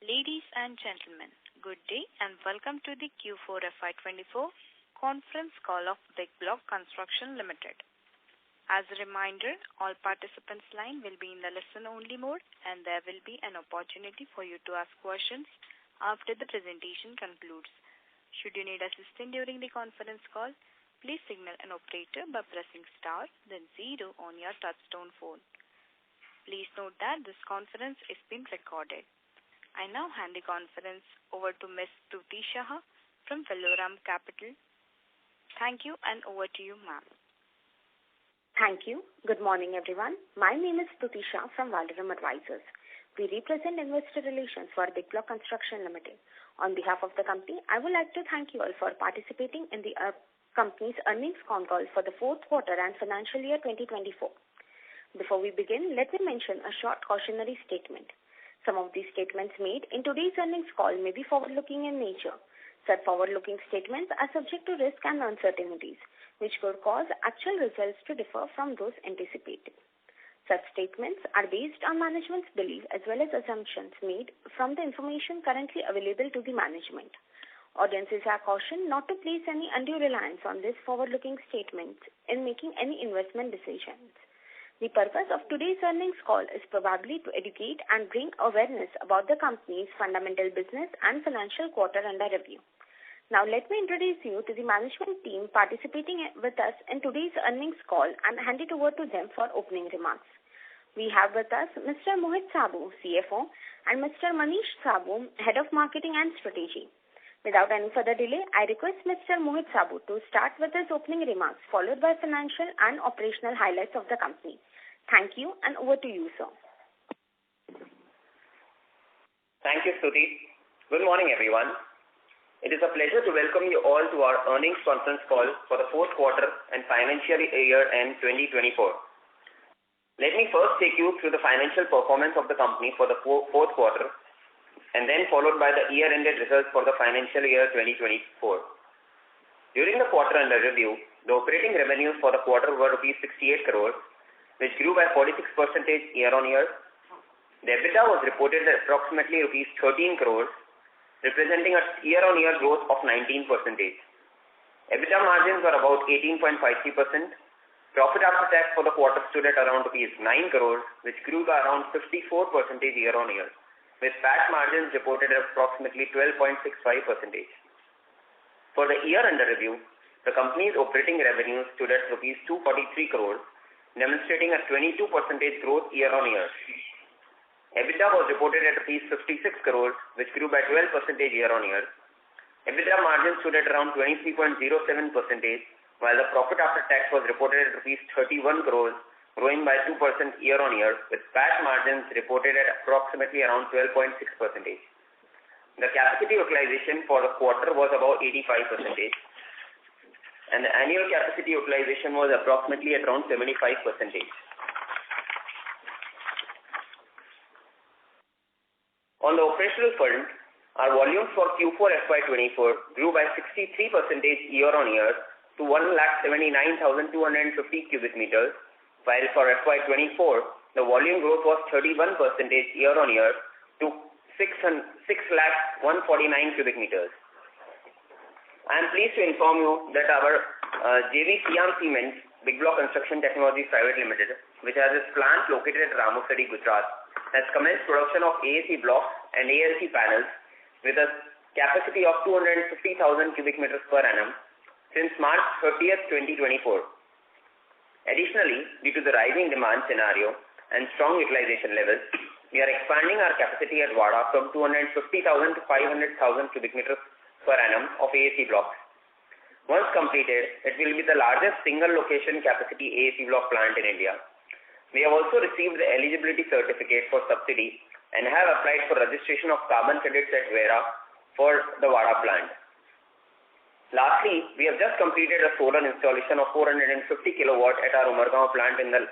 Ladies and gentlemen, good day and welcome to the Q4 FY2024 conference call of Bloc Construction Limited. As a reminder, all participants' line will be in the listen-only mode and there will be an opportunity for you to ask questions after the presentation concludes. Should you need assistance during the conference call, please signal an operator by pressing star then 0 on your touchtone phone. Please note that this conference is being recorded. I now hand the conference over to Ms. Stuti Shah from Veloram Capital. Thank you and over to you, ma'am. Thank you. Good morning, everyone. My name is Stuti Shah from Veloram Advisors. We represent investor relations for Bloc Construction Limited. On behalf of the company, I would like to thank you all for participating in the company's earnings Concall for the fourth quarter and financial year 2024. Before we begin, let me mention a short cautionary statement. Some of these statements made in today's earnings call may be forward-looking in nature. Such forward-looking statements are subject to risk and uncertainties, which could cause actual results to differ from those anticipated. Such statements are based on management's belief as well as assumptions made from the information currently available to the management. Audiences are cautioned not to place any undue reliance on these forward-looking statements in making any investment decisions. The purpose of today's earnings call is probably to educate and bring awareness about the company's fundamental business and financial quarter under review. Now let me introduce you to the management team participating with us in today's earnings call and hand it over to them for opening remarks. We have with us Mr. Mohit Sabu, CFO, and Mr. Manish Sabu, Head of Marketing and Strategy. Without any further delay, I request Mr. Mohit Sabu to start with his opening remarks, followed by financial and operational highlights of the company. Thank you, and over to you, sir. Thank you, Stuti. Good morning, everyone. It is a pleasure to welcome you all to our earnings conference call for the fourth quarter and financial year end 2024. Let me first take you through the financial performance of the company for the fourth quarter and then followed by the year-ended results for the financial year 2024. During the quarter under review, the operating revenues for the quarter were rupees 68 crores, which grew by 46% year-on-year. The EBITDA was reported at approximately rupees 13 crores, representing a year-on-year growth of 19%. EBITDA margins were about 18.53%. Profit after tax for the quarter stood at around rupees 9 crores, which grew by around 54% year-on-year, with PAT margins reported at approximately 12.65%. For the year under review, the company's operating revenues stood at rupees 243 crores, demonstrating a 22% growth year-on-year. EBITDA was reported at rupees 56 crores, which grew by 12% year-on-year. EBITDA margin stood at around 23.07%, while the profit after tax was reported at rupees 31 crores, growing by 2% year-on-year, with PAT margins reported at approximately around 12.6%. The capacity utilization for the quarter was about 85%. And the annual capacity utilization was approximately at around 75%. On the operational front, our volumes for Q4 FY24 grew by 63% year-on-year to 1,79,250 cubic meters, while for FY24, the volume growth was 31% year-on-year to 6,149 cubic meters. I am pleased to inform you that our JV Siam Cement, Bloc Construction Technology Private Limited, which has its plant located at Ramosari, Gujarat, has commenced production of AAC blocks and ALC panels with a capacity of 250,000 cubic meters per annum since March 30th, 2024. Additionally, due to the rising demand scenario and strong utilization levels, we are expanding our capacity at Wada from 250,000 to 500,000 cubic meters per annum of AAC blocks. Once completed, it will be the largest single location capacity AAC block plant in India. We have also received the eligibility certificate for subsidy and have applied for registration of carbon credits at Vera for the Wada plant. Lastly, we have just completed a solar installation of 450 kilowatt at our Umargaon plant in the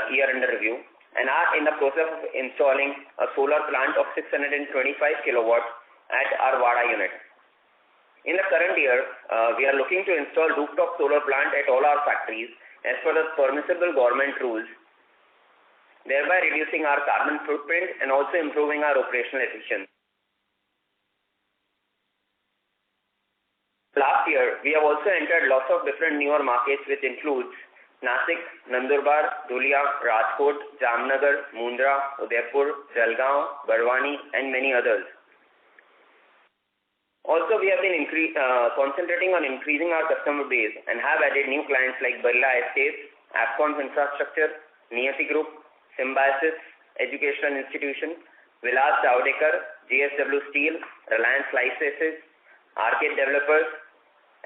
year under review and are in the process of installing a solar plant of 625 kilowatts at our Wada unit. In the current year, we are looking to install rooftop solar plant at all our factories as per the permissible government rules, thereby reducing our carbon footprint and also improving our operational efficiency. Last year, we have also entered lots of different newer markets, which includes Nasik, Nandurbar, Dhulia, Rajkot, Jamnagar, Mundra, Udaipur, Jalgaon, Barwani, and many others. Also, we have been concentrating on increasing our customer base and have added new clients like Birla Estates, Afcons Infrastructure, Niyati Group, Symbiosis Educational Institution, Vilas Dowdekar, JSW Steel, Reliance Licenses, Arcade Developers,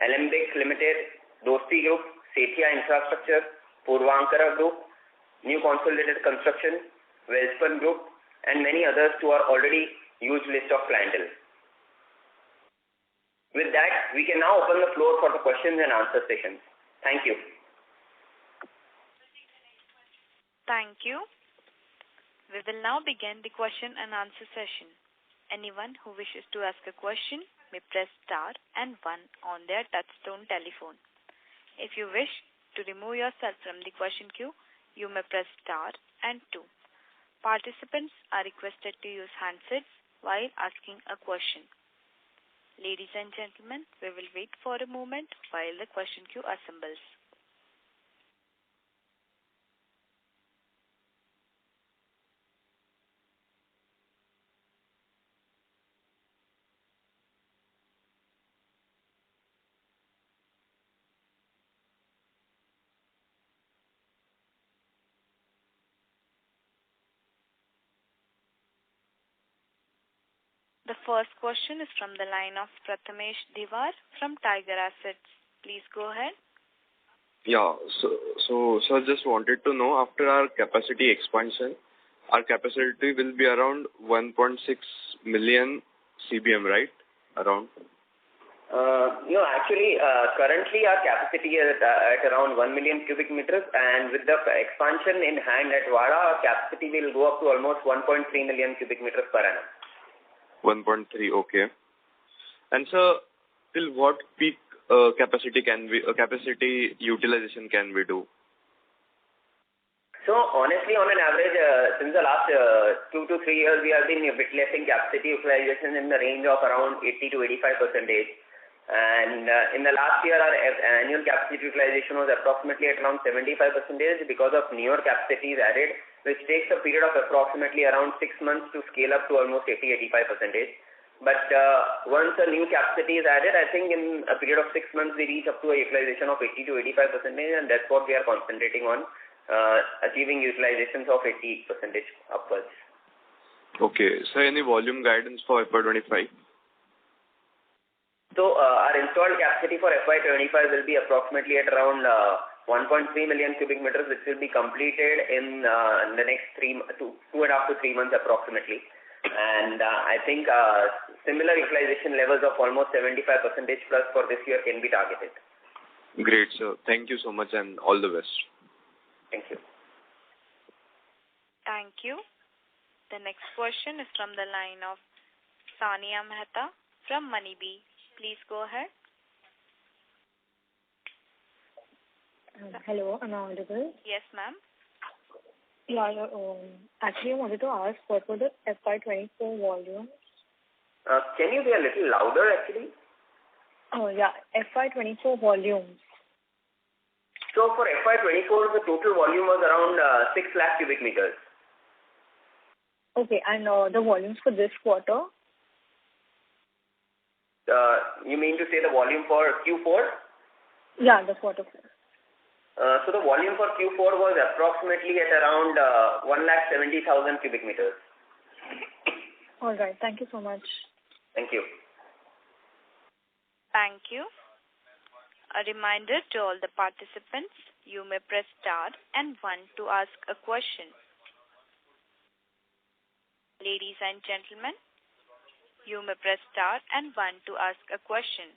Alembic Limited, Dosti Group, Setia Infrastructure, Purvankara Group, New Consolidated Construction, Welspun Group, and many others to our already huge list of clientele. With that, we can now open the floor for the questions and answer sessions. Thank you. Thank you. We will now begin the question and answer session. Anyone who wishes to ask a question may press star and 1 on their touchtone telephone. If you wish to remove yourself from the question queue, you may press star and 2. Participants are requested to use handsets while asking a question. Ladies and gentlemen, we will wait for a moment while the question queue assembles. The first question is from the line of Prathamesh Diwar from Tiger Assets. Please go ahead. Yeah. So just wanted to know, after our capacity expansion, our capacity will be around 1.6 million CBM, right? Around? No, actually, currently our capacity is at around 1 million cubic meters, and with the expansion in hand at Wada, our capacity will go up to almost 1.3 million cubic meters per annum. 1.3, okay. And so, till what peak capacity utilization can we do? So honestly, on an average, since the last 2 to 3 years, we have been witnessing capacity utilization in the range of around 80 to 85%. And in the last year, our annual capacity utilization was approximately at around 75% because of newer capacities added, which takes a period of approximately around 6 months to scale up to almost 80-85%. But once a new capacity is added, I think in a period of 6 months, we reach up to a utilization of 80 to 85%, and that's what we are concentrating on, achieving utilizations of 80% upwards. Okay. So any volume guidance for FY25? So our installed capacity for FY25 will be approximately at around 1.3 million cubic meters, which will be completed in the next 2.5 to 3 months approximately. And I think similar utilization levels of almost 75% plus for this year can be targeted. Great, sir. Thank you so much and all the best. Thank you. Thank you. The next question is from the line of Sania Mehta from Moneybee. Please go ahead. Hello, am I audible? Yes, ma'am. Yeah, actually I wanted to ask what were the FY24 volumes? Can you be a little louder actually? Oh yeah, FY24 volumes. So for FY24, the total volume was around 6 lakh cubic meters. Okay, and the volumes for this quarter? You mean to say the volume for Q4? Yeah, the quarter 4. So the volume for Q4 was approximately at around 1,70,000 cubic meters. All right. Thank you so much. Thank you. Thank you. A reminder to all the participants, you may press star and 1 to ask a question. Ladies and gentlemen, you may press star and 1 to ask a question.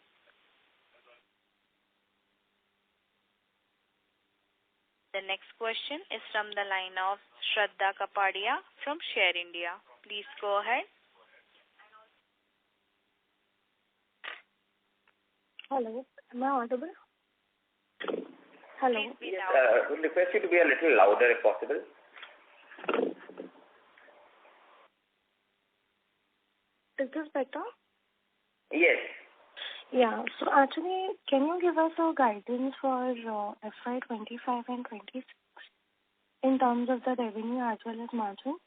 The next question is from the line of Shraddha Kapadia from Share India. Please go ahead. Hello, am I audible? Hello. Yes, I would request you to be a little louder if possible. Is this better? Yes. Yeah. So actually, can you give us a guidance for FY25 and 26 in terms of the revenue as well as margin?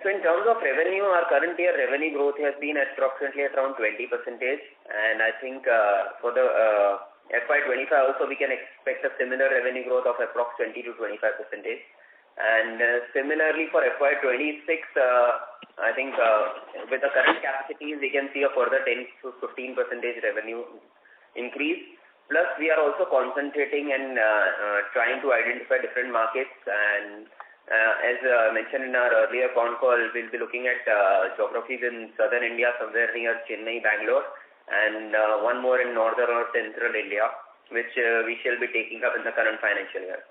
So in terms of revenue, our current year revenue growth has been at approximately around 20%, and I think for the FY25 also we can expect a similar revenue growth of approximately 20 to 25%. And similarly for FY26, I think with the current capacities we can see a further 10 to 15% revenue increase. Plus we are also concentrating and trying to identify different markets, and as mentioned in our earlier Concall, we'll be looking at geographies in southern India, somewhere near Chennai, Bangalore, and one more in northern or central India, which we shall be taking up in the current financial year.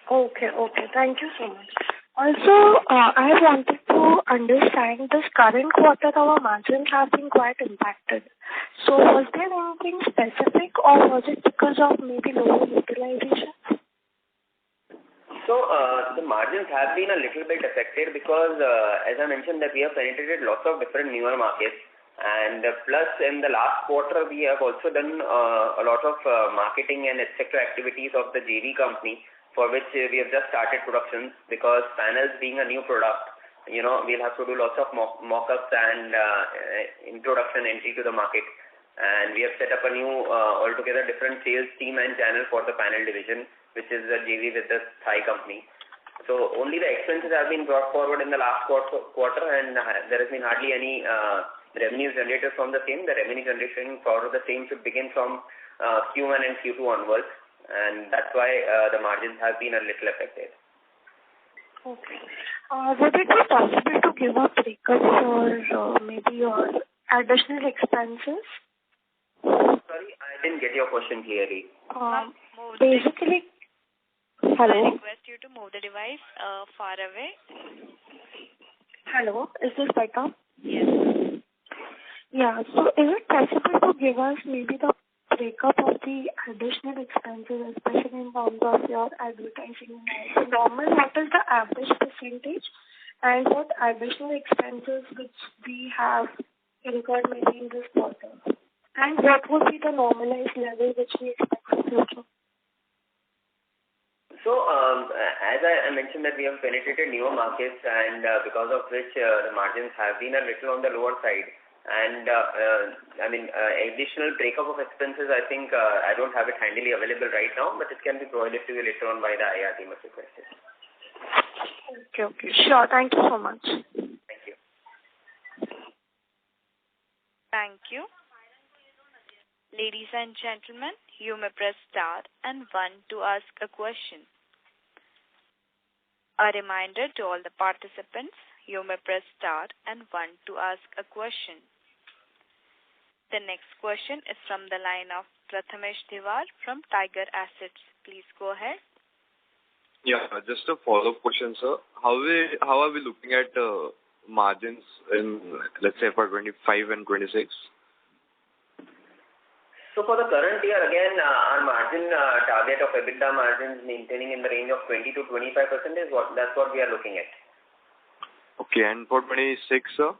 Okay. Thank you so much. Also, I wanted to understand this current quarter our margins have been quite impacted. So was there anything specific or was it because of maybe lower utilization? So the margins have been a little bit affected because as I mentioned that we have penetrated lots of different newer markets, and plus in the last quarter we have also done a lot of marketing and etc. activities of the JV company, for which we have just started productions, because panels being a new product, we'll have to do lots of mock-ups and introduction entry to the market. And we have set up a new altogether different sales team and channel for the panel division, which is a JV with the Thai company. So only the expenses have been brought forward in the last quarter, and there has been hardly any revenue generated from the same. The revenue generation for the same should begin from Q1 and Q2 onwards, and that's why the margins have been a little affected. Okay. Would it be possible to give a breakup for maybe your additional expenses? Sorry, I didn't get your question clearly. Basically, hello? I request you to move the device far away. Hello, is this better? Yes. Yeah, so is it possible to give us maybe the breakup of the additional expenses, especially in terms of your advertising? So normal, what is the average percentage, and what additional expenses which we have incurred maybe in this quarter? And what would be the normalized level which we expect for future? So, as I mentioned that we have penetrated newer markets, and because of which the margins have been a little on the lower side. And additional breakup of expenses, I think I don't have it handily available right now, but it can be provided to you later on by the IR team if requested. Okay. Sure. Thank you so much. Thank you. Thank you. Ladies and gentlemen, you may press star and 1 to ask a question. A reminder to all the participants, you may press star and 1 to ask a question. The next question is from the line of Prathamesh Tiwar from Tiger Assets. Please go ahead. Yeah, just a follow-up question, sir. How are we looking at margins in, let's say, for 25 and 26? So for the current year, again, our margin target of EBITDA margins maintaining in the range of 20 to 25% is that's what we are looking at. Okay, and for 26, sir?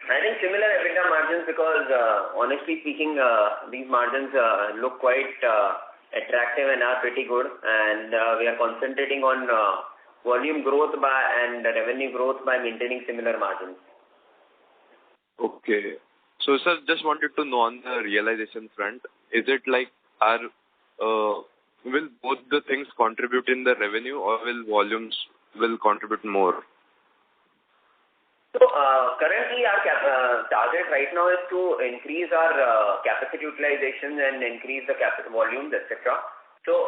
I think similar EBITDA margins, because honestly speaking, these margins look quite attractive and are pretty good, and we are concentrating on volume growth and revenue growth by maintaining similar margins. Okay. So, sir, just wanted to know on the realization front, is it like will both the things contribute in the revenue, or will volumes contribute more? So currently our target right now is to increase our capacity utilization and increase the volumes, etc. So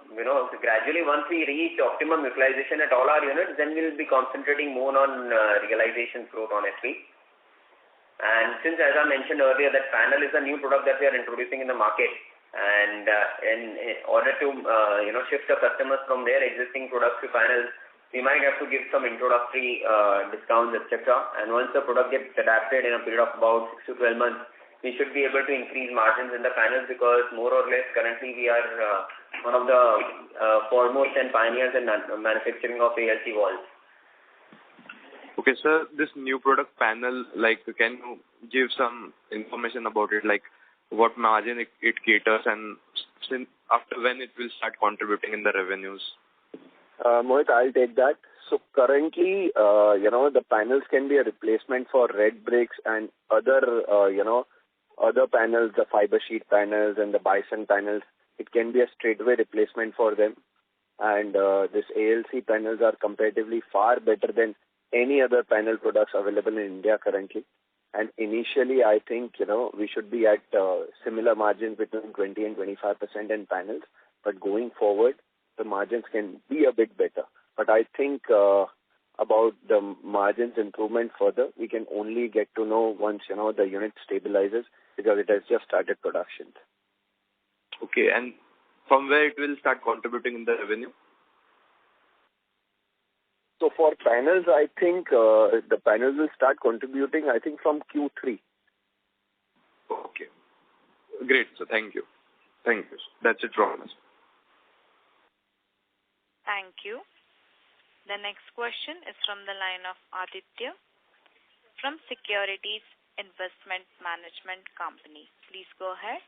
gradually once we reach optimum utilization at all our units, then we'll be concentrating more on realization growth honestly. And since, as I mentioned earlier, that panel is a new product that we are introducing in the market, and in order to shift the customers from their existing products to panels, we might have to give some introductory discounts, etc. And once the product gets adapted in a period of about 6 to 12 months, we should be able to increase margins in the panels, because more or less currently we are one of the foremost and pioneers in manufacturing of ALC walls. Okay, sir, this new product panel, like, can you give some information about it, like what margin it caters and after when it will start contributing in the revenues? Mohit, I'll take that. So currently, the panels can be a replacement for red bricks and other panels, the fiber sheet panels and the bison panels. It can be a straightaway replacement for them. And this ALC panels are comparatively far better than any other panel products available in India currently. And initially, I think, we should be at similar margins between 20 and 25% in panels. But going forward, the margins can be a bit better. But I think about the margins improvement further, we can only get to know once, the unit stabilizes because it has just started production. Okay, and from where it will start contributing in the revenue? So for panels, I think the panels will start contributing, I think, from Q3. Okay. Great, sir. Thank you. Thank you. That's it from us. Thank you. The next question is from the line of Aditya from Securities Investment Management Company. Please go ahead.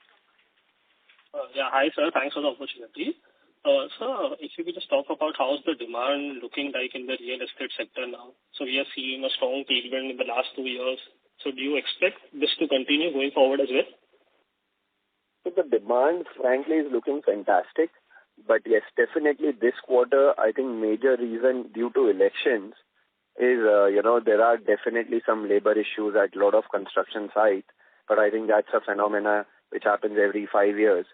Hi, sir. Thanks for the opportunity. Sir, if you could just talk about how's the demand looking like in the real estate sector now. So we are seeing a strong tailwind in the last 2 years. So do you expect this to continue going forward as well? So the demand, frankly, is looking fantastic. But yes, definitely this quarter, I think major reason due to elections is, there are definitely some labor issues at a lot of construction sites. But I think that's a phenomena which happens every 5 years.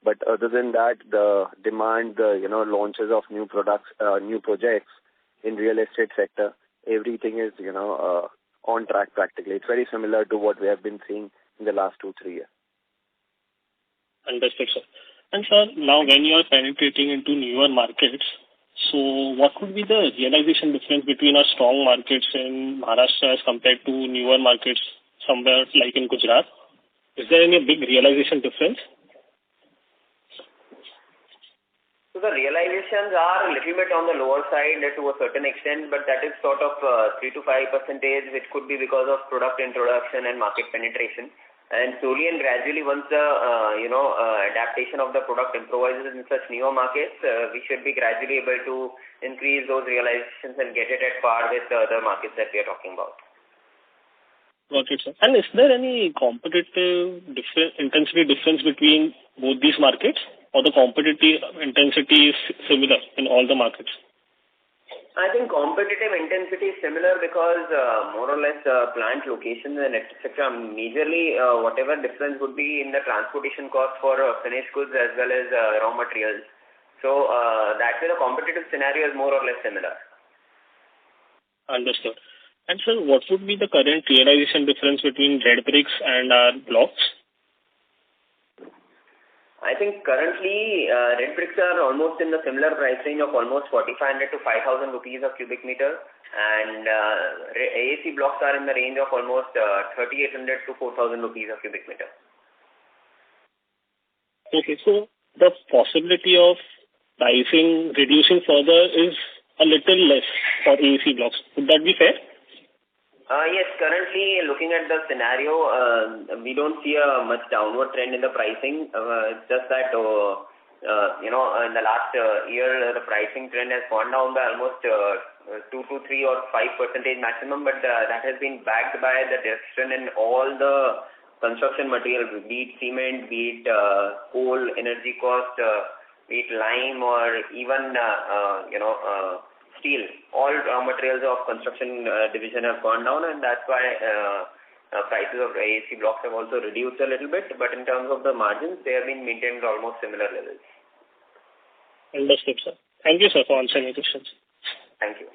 But other than that, the demand, launches of new products, new projects in real estate sector, everything is, on track practically. It's very similar to what we have been seeing in the last 2-3 years. Understood, sir. And sir, now when you are penetrating into newer markets, so what could be the realization difference between our strong markets in Maharashtra as compared to newer markets somewhere like in Gujarat? Is there any big realization difference? So the realizations are a little bit on the lower side to a certain extent, but that is sort of 3 to 5%, which could be because of product introduction and market penetration. And slowly and gradually, once the adaptation of the product improvises in such newer markets, we should be gradually able to increase those realizations and get it at par with the other markets that we are talking about. Got it, sir. And is there any competitive intensity difference between both these markets, or the competitive intensity is similar in all the markets? I think competitive intensity is similar because more or less plant locations and etc. Majorly, whatever difference would be in the transportation cost for finished goods as well as raw materials. So that way the competitive scenario is more or less similar. Understood. And sir, what would be the current realization difference between red bricks and our blocks? I think currently red bricks are almost in the similar price range of almost 4,500 to 5,000 rupees a cubic meter, and AAC blocks are in the range of almost 3,800 to 4,000 rupees a cubic meter. Okay, so the possibility of pricing reducing further is a little less for AAC blocks. Would that be fair? Yes, currently looking at the scenario, we don't see a much downward trend in the pricing. It's just that, in the last year, the pricing trend has gone down by almost 2 to 3 or 5% maximum, but that has been backed by the direction in all the construction materials, be it cement, be it coal, energy cost, be it lime, or even, steel. All raw materials of construction division have gone down, and that's why prices of AAC blocks have also reduced a little bit. But in terms of the margins, they have been maintained at almost similar levels. Understood, sir. Thank you, sir, for answering my questions. Thank you.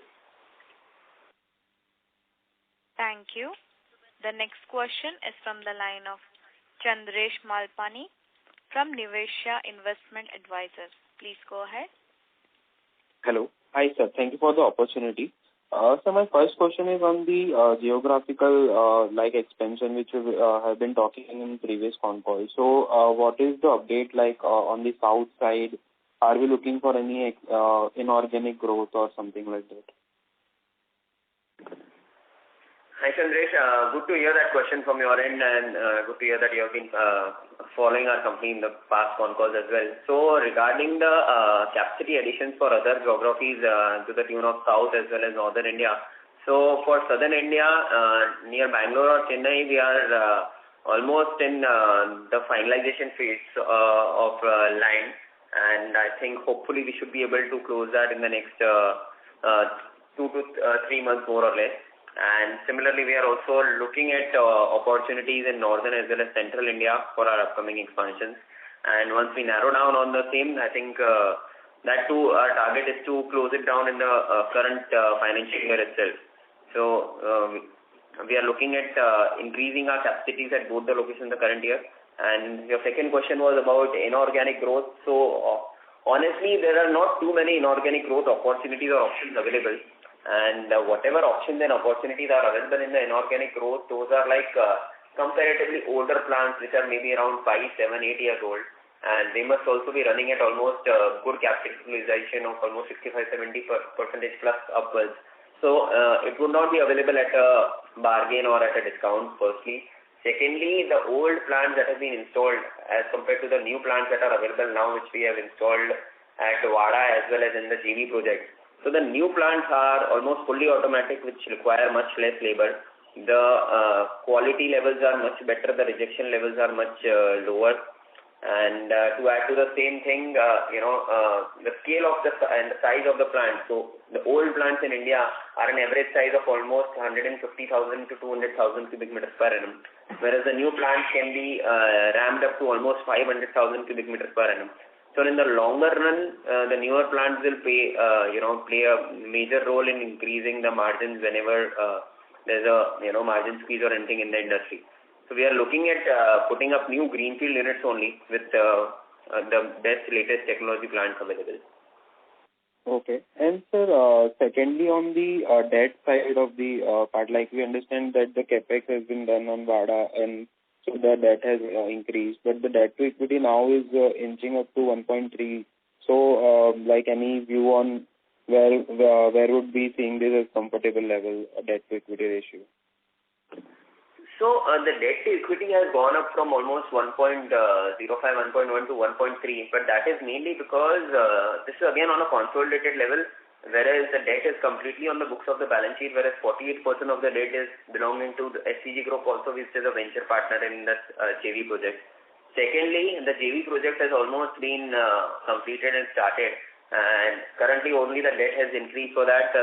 Thank you. The next question is from the line of Chandresh Malpani from Nivesha Investment Advisors. Please go ahead. Hello. Hi, sir. Thank you for the opportunity. So my first question is on the geographical expansion, which we have been talking in previous Concall. So what is the update like on the south side? Are we looking for any inorganic growth or something like that? Hi, Chandresh. Good to hear that question from your end, and good to hear that you have been following our company in the past phone calls as well. So regarding the capacity additions for other geographies to the tune of South as well as Northern India. So for Southern India, near Bangalore or Chennai, we are almost in the finalization phase of land, and I think hopefully we should be able to close that in the next 2 to 3 months more or less. And similarly, we are also looking at opportunities in northern as well as central India for our upcoming expansions. And once we narrow down on the same, I think that too, our target is to close it down in the current financial year itself. So we are looking at increasing our capacities at both the locations in the current year. And your second question was about inorganic growth. So honestly, there are not too many inorganic growth opportunities or options available. And whatever options and opportunities are available in the inorganic growth, those are like comparatively older plants which are maybe around 5, 7, 8 years old. And they must also be running at almost good capitalization of almost 65-70% plus upwards. So it would not be available at a bargain or at a discount, firstly. Secondly, the old plants that have been installed as compared to the new plants that are available now, which we have installed at WADA as well as in the JV project. So the new plants are almost fully automatic, which require much less labor. The quality levels are much better. The rejection levels are much lower. And to add to the same thing, the scale of the and the size of the plant. So the old plants in India are an average size of almost 150,000 to 200,000 cubic meters per annum, whereas the new plants can be ramped up to almost 500,000 cubic meters per annum. So in the longer run, the newer plants will play a major role in increasing the margins whenever there's a margin squeeze or anything in the industry. So we are looking at putting up new greenfield units only with the best latest technology plants available. Okay. And sir, secondly, on the debt side of the part, like we understand that the capex has been done on WADA, and so the debt has increased, but the debt to equity now is inching up to 1.3. So, like any view on where would be seeing this as comfortable level, debt to equity ratio? So the debt to equity has gone up from almost 1.05, 1.1 to 1.3, but that is mainly because this is again on a consolidated level, whereas the debt is completely on the books of the balance sheet, whereas 48% of the debt is belonging to the SCG Group also, which is a venture partner in the JV project. Secondly, the JV project has almost been completed and started, and currently only the debt has increased so that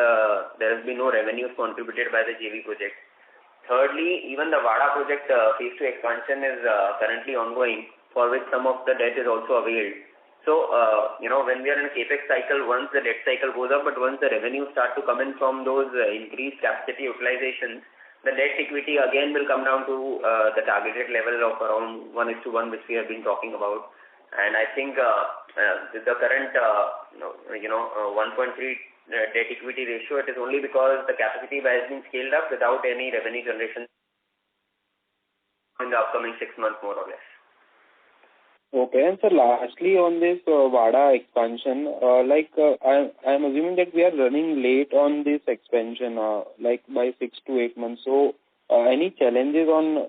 there has been no revenues contributed by the JV project. Thirdly, even the WADA project phase 2 expansion is currently ongoing, for which some of the debt is also availed. So, when we are in a capex cycle, once the debt cycle goes up, but once the revenues start to come in from those increased capacity utilizations, the debt equity again will come down to the targeted level of around 1:1, which we have been talking about. And I think with the current 1.3 debt equity ratio, it is only because the capacity has been scaled up without any revenue generation in the upcoming 6 months, more or less. Okay, and so lastly on this WADA expansion, I'm assuming that we are running late on this expansion, like by 6 to 8 months. So, any challenges on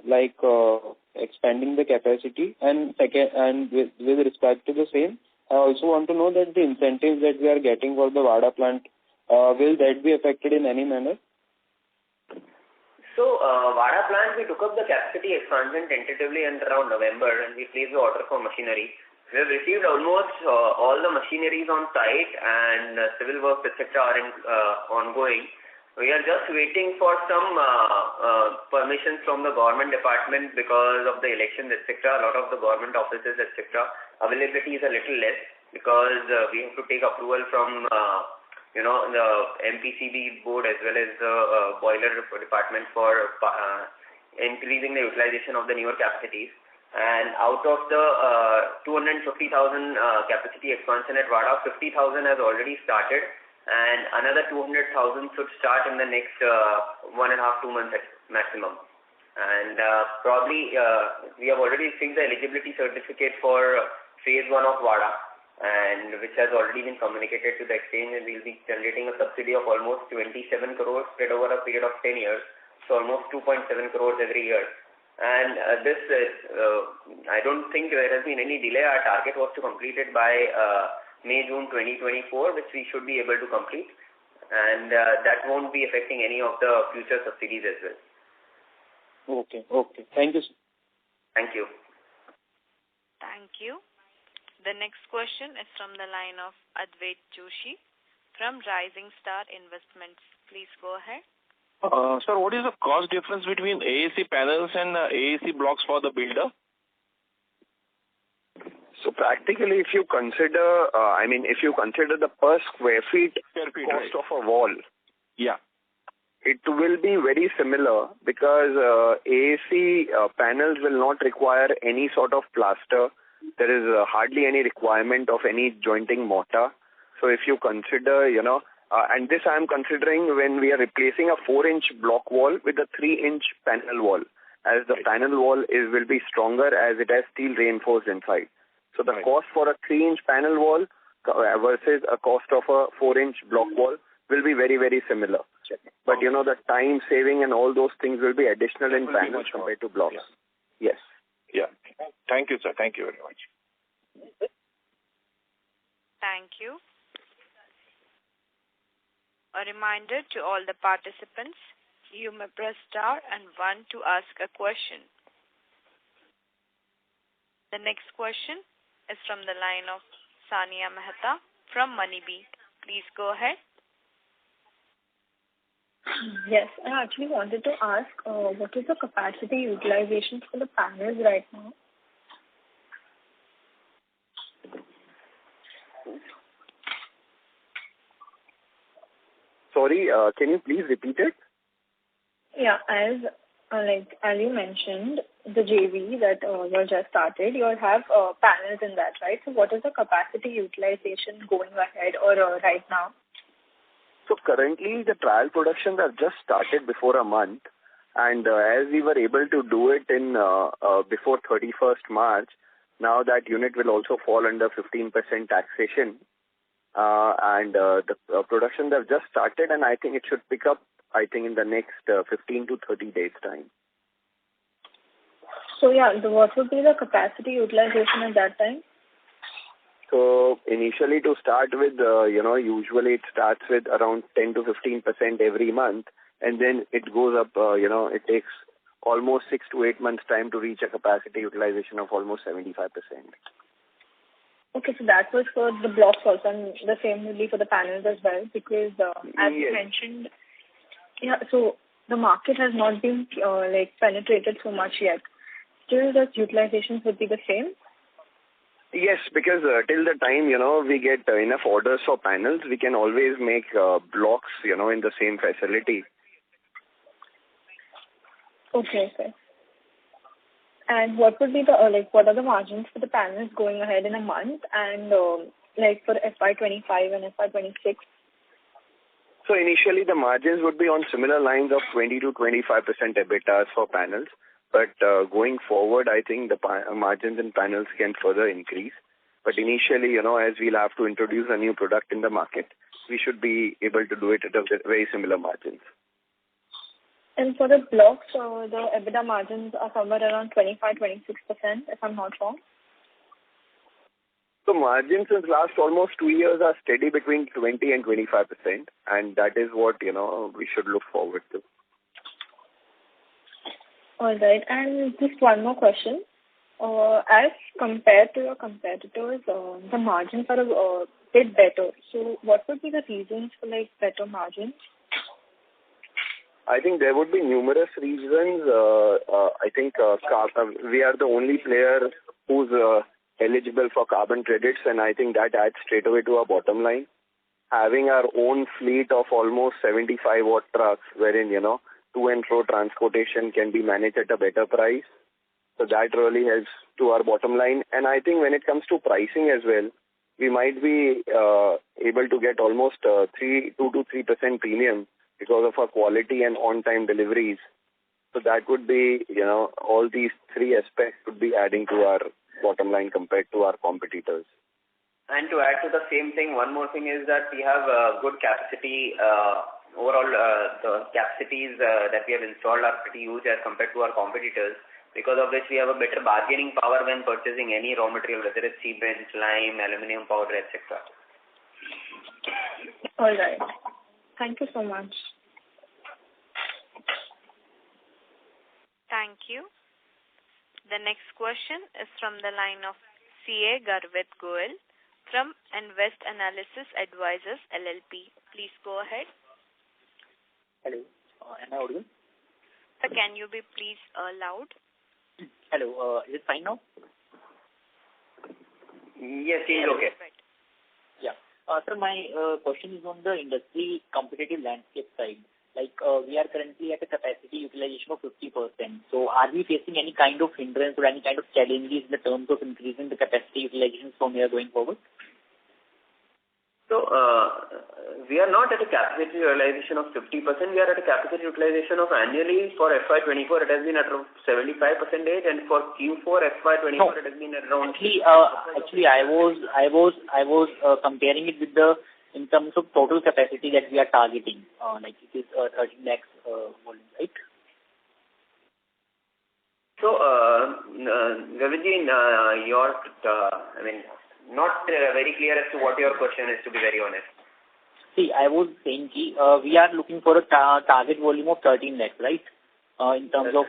expanding the capacity? And second, and with respect to the same, I also want to know that the incentives that we are getting for the WADA plant, will that be affected in any manner? So, WADA plant, we took up the capacity expansion tentatively in around November, and we placed the order for machinery. We have received almost all the machineries on site, and civil works, etc. are ongoing. We are just waiting for some permissions from the government department because of the elections, etc. A lot of the government offices, etc. Availability is a little less because we have to take approval from the MPCB board as well as the boiler department for increasing the utilization of the newer capacities. And out of the 250,000 capacity expansion at WADA, 50,000 has already started, and another 200,000 should start in the next 1.5 to 2 months maximum. And probably we have already received the eligibility certificate for phase 1 of WADA, and which has already been communicated to the exchange, and we will be generating a subsidy of almost 27 crores spread over a period of 10 years so almost 2.7 crores every year. And this is, I don't think there has been any delay. Our target was to complete it by May-June 2024, which we should be able to complete. And that won't be affecting any of the future subsidies as well. Okay. Thank you, sir. Thank you. Thank you. The next question is from the line of Advait Joshi from Rising Star Investments. Please go ahead. Sir, what is the cost difference between AAC panels and AAC blocks for the builder? So practically, if you consider, the per square feet cost right. of a wall, Yeah. it will be very similar because AAC panels will not require any sort of plaster. There is hardly any requirement of any jointing mortar. So if you consider, and this I am considering when we are replacing a 4-inch block wall with a 3-inch panel wall, as the panel wall will be stronger as it has steel reinforced inside. So the cost for a 3-inch panel wall versus a cost of a 4-inch block wall will be very, very similar. But the time saving and all those things will be additional in panels compared to blocks. Yeah. Yes. Yeah. Thank you, sir. Thank you very much. Thank you. A reminder to all the participants, you may press star and 1 to ask a question. The next question is from the line of Sania Mehta from Moneybee. Please go ahead. Yes, I actually wanted to ask, what is the capacity utilization for the panels right now? Sorry, can you please repeat it? Yeah, as you mentioned, the JV that you just started, you have panels in that, right? So what is the capacity utilization going ahead or right now? So currently, the trial productions have just started before a month, and as we were able to do it in before 31st March, now that unit will also fall under 15% taxation, and the productions have just started, and I think it should pick up, in the next 15 to 30 days' time. So what would be the capacity utilization at that time? So initially to start with, usually it starts with around 10 to 15% every month, and then it goes up, it takes almost 6 to 8 months time to reach a capacity utilization of almost 75%. Okay, so that was for the blocks also, and the same will be for the panels as well, because as you mentioned, so the market has not been penetrated so much yet. Still, the utilizations would be the same? Yes, because till the time, we get enough orders for panels, we can always make blocks, in the same facility. Okay. And what would be the, what are the margins for the panels going ahead in a month and for FY25 and FY26? So initially the margins would be on similar lines of 20 to 25% EBITDAs for panels. But going forward, I think the margins in panels can further increase. But initially, as we'll have to introduce a new product in the market, we should be able to do it at a very similar margins. And for the blocks, the EBITDA margins are somewhere around 25-26%, if I'm not wrong. So margins since last almost 2 years are steady between 20 and 25%, and that is what, we should look forward to. All right. And just one more question. As compared to your competitors, the margins are a bit better. So what would be the reasons for better margins? I think there would be numerous reasons. I think we are the only player who's eligible for carbon credits, and I think that adds straight away to our bottom line. Having our own fleet of almost 75-watt trucks, wherein, to and fro transportation can be managed at a better price. So that really helps to our bottom line. And I think when it comes to pricing as well, we might be able to get almost 2 to 3% premium because of our quality and on-time deliveries. So that would be, all these three aspects would be adding to our bottom line compared to our competitors. And to add to the same thing, one more thing is that we have good capacity overall the capacities that we have installed are pretty huge as compared to our competitors, because of which we have a better bargaining power when purchasing any raw material, whether it's cement, lime, aluminium powder, etc. All right. Thank you so much. Thank you. The next question is from the line of CA Garvit Goel from Invest Analysis Advisors LLP. Please go ahead. Hello. Am I audible? Sir, can you be please loud? Hello. Is it fine now? Yes, it is okay. Yeah. Sir, my question is on the industry competitive landscape side. Like we are currently at a capacity utilization of 50%. So are we facing any kind of hindrance or any kind of challenges in the terms of increasing the capacity utilization from here going forward? So, we are not at a capacity utilization of 50%. We are at a capacity utilization of annually for FY24 it has been at around 75%, and for Q4 FY24 it has been at around. Actually, I was comparing it with the in terms of total capacity that we are targeting. Like it is 13 lakhs volume, right? So, Gaviji, not very clear as to what your question is, to be very honest. See, I was saying we are looking for a target volume of 13 lakhs, right? In terms of,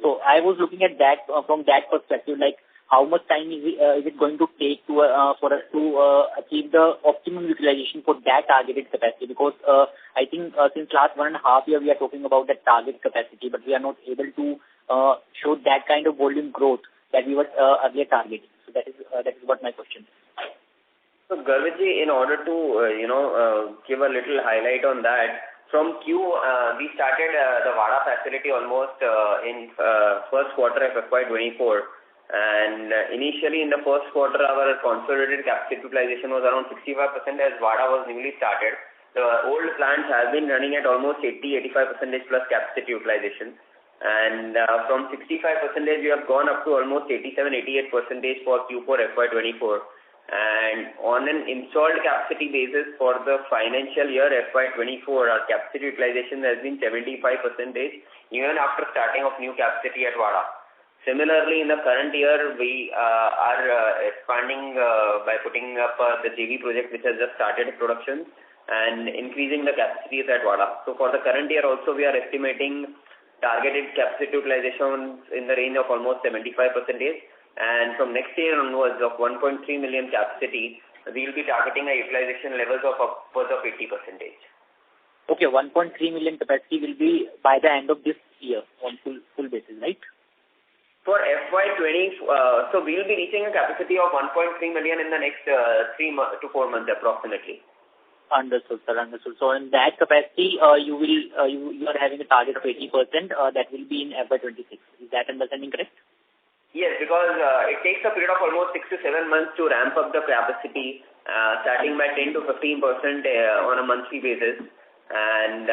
so I was looking at that from that perspective, like how much time is it going to take to for us to achieve the optimum utilization for that targeted capacity? Because I think since last 1.5 years we are talking about that target capacity, but we are not able to show that kind of volume growth that we were earlier targeting. So that is what my question is. So Garvitji, in order to give a little highlight on that, from we started the Vada facility almost in first quarter of FY24, and initially in the first quarter our consolidated capacity utilization was around 65% as Vada was newly started. The old plants have been running at almost 80-85% plus capacity utilization, and from 65% we have gone up to almost 87-88% for Q4 FY24. And on an installed capacity basis for the financial year FY24, our capacity utilization has been 75% even after starting of new capacity at Vada. Similarly, in the current year, we are expanding by putting up the JV project which has just started production and increasing the capacities at Vada. So for the current year also, we are estimating targeted capacity utilization in the range of almost 75%. And from next year onwards of 1.3 million capacity, we will be targeting a utilization levels of upwards of 80%. Okay, 1.3 million capacity will be by the end of this year on full basis, right? For FY20, so we will be reaching a capacity of 1.3 million in the next 3 to 4 months approximately. Understood, sir. Understood. So in that capacity, you are having a target of 80%. That will be in FY26. Is that understanding correct? Yes, because it takes a period of almost 6 to 7 months to ramp up the capacity, starting by 10 to 15% on a monthly basis. And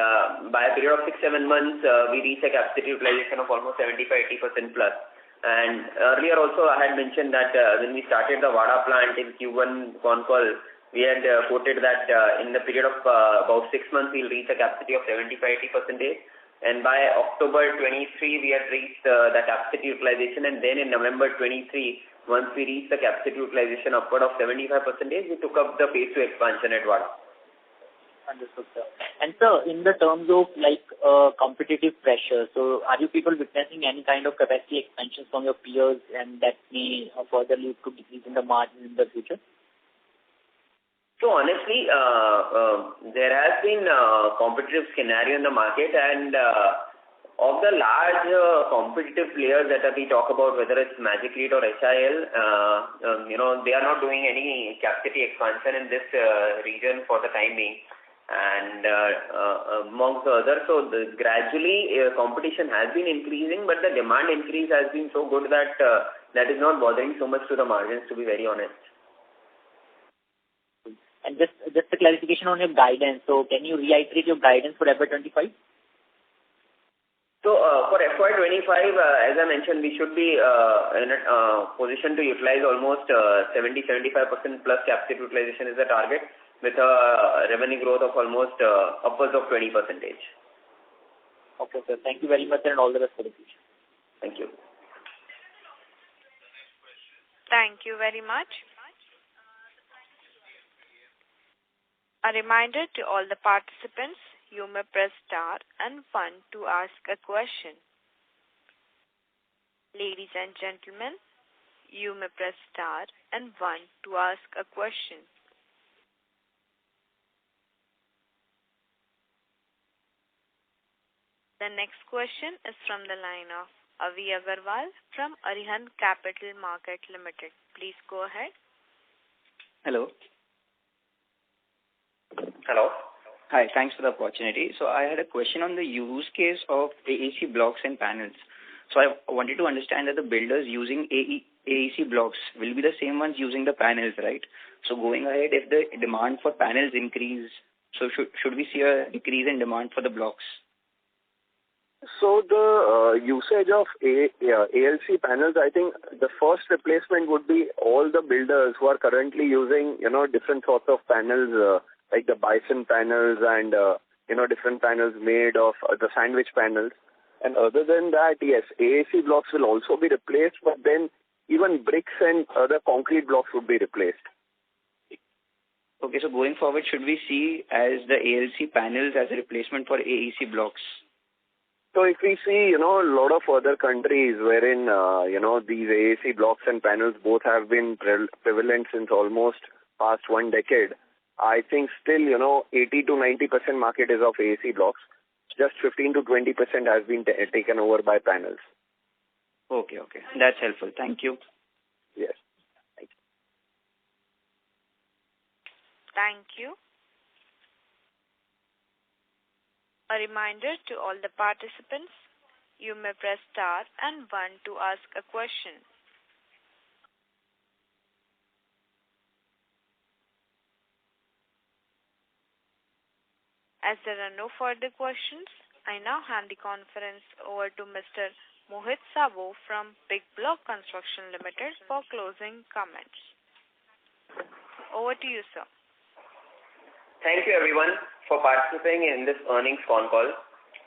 by a period of 6-7 months, we reach a capacity utilization of almost 75-80% plus. And earlier also I had mentioned that when we started the Vada plant in Q1 Concall, we had quoted that in the period of about 6 months we'll reach a capacity of 75-80%. And by October 23, we had reached the capacity utilization, and then in November 23, once we reached the capacity utilization upward of 75%, we took up the phase 2 expansion at Vada. Understood, sir. And sir, in the terms of like competitive pressure, so are you people witnessing any kind of capacity expansions from your peers, and that may further lead to decrease in the margin in the future? So honestly, there has been a competitive scenario in the market, and of the large competitive players that we talk about, whether it's Magic Lead or HIL, they are not doing any capacity expansion in this region for the time being. And amongst the others, so gradually competition has been increasing, but the demand increase has been so good that that is not bothering so much to the margins, to be very honest. And just a clarification on your guidance. So can you reiterate your guidance for FY25? So for FY25, as I mentioned, we should be in a position to utilize almost 70-75% plus capacity utilization is the target. with a revenue growth of almost upwards of 20%. Okay, sir. Thank you very much and all the best for the future. Thank you. Thank you very much. A reminder to all the participants, you may press star and 1 to ask a question. Ladies and gentlemen, you may press star and 1 to ask a question. The next question is from the line of Avi Agarwal from Arihant Capital Market Limited. Please go ahead. Hello. Hello. Hi, thanks for the opportunity. So I had a question on the use case of AAC blocks and panels. So I wanted to understand that the builders using AAC blocks will be the same ones using the panels, right? So going ahead, if the demand for panels increase, so should we see a decrease in demand for the blocks? So the usage of ALC panels, I think the first replacement would be all the builders who are currently using, different sorts of panels, like the bison panels and, different panels made of the sandwich panels. And other than that, yes, AAC blocks will also be replaced, but then even bricks and other concrete blocks would be replaced. Okay, so going forward, should we see as the ALC panels as a replacement for AAC blocks? So if we see, a lot of other countries wherein, these AAC blocks and panels both have been prevalent since almost past 1 decade, I think still, 80 to 90% market is of AAC blocks. Just 15 to 20% has been taken over by panels. Okay. That's helpful. Thank you. Yes. Thank you. Thank you. A reminder to all the participants, you may press star and 1 to ask a question. As there are no further questions, I now hand the conference over to Mr. Mohit Sabo from Big Bloc Construction Limited for closing comments. Over to you, sir. Thank you, everyone, for participating in this earnings con call.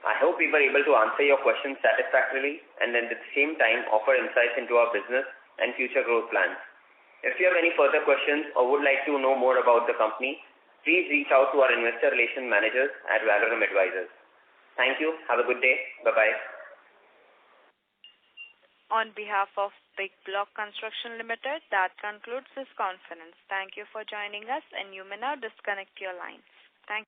I hope we were able to answer your questions satisfactorily and at the same time offer insights into our business and future growth plans. If you have any further questions or would like to know more about the company, please reach out to our investor relations managers at Valorum Advisors. Thank you. Have a good day. Bye-bye. On behalf of Big Bloc Construction Limited, that concludes this conference. Thank you for joining us, and you may now disconnect your lines. Thank you.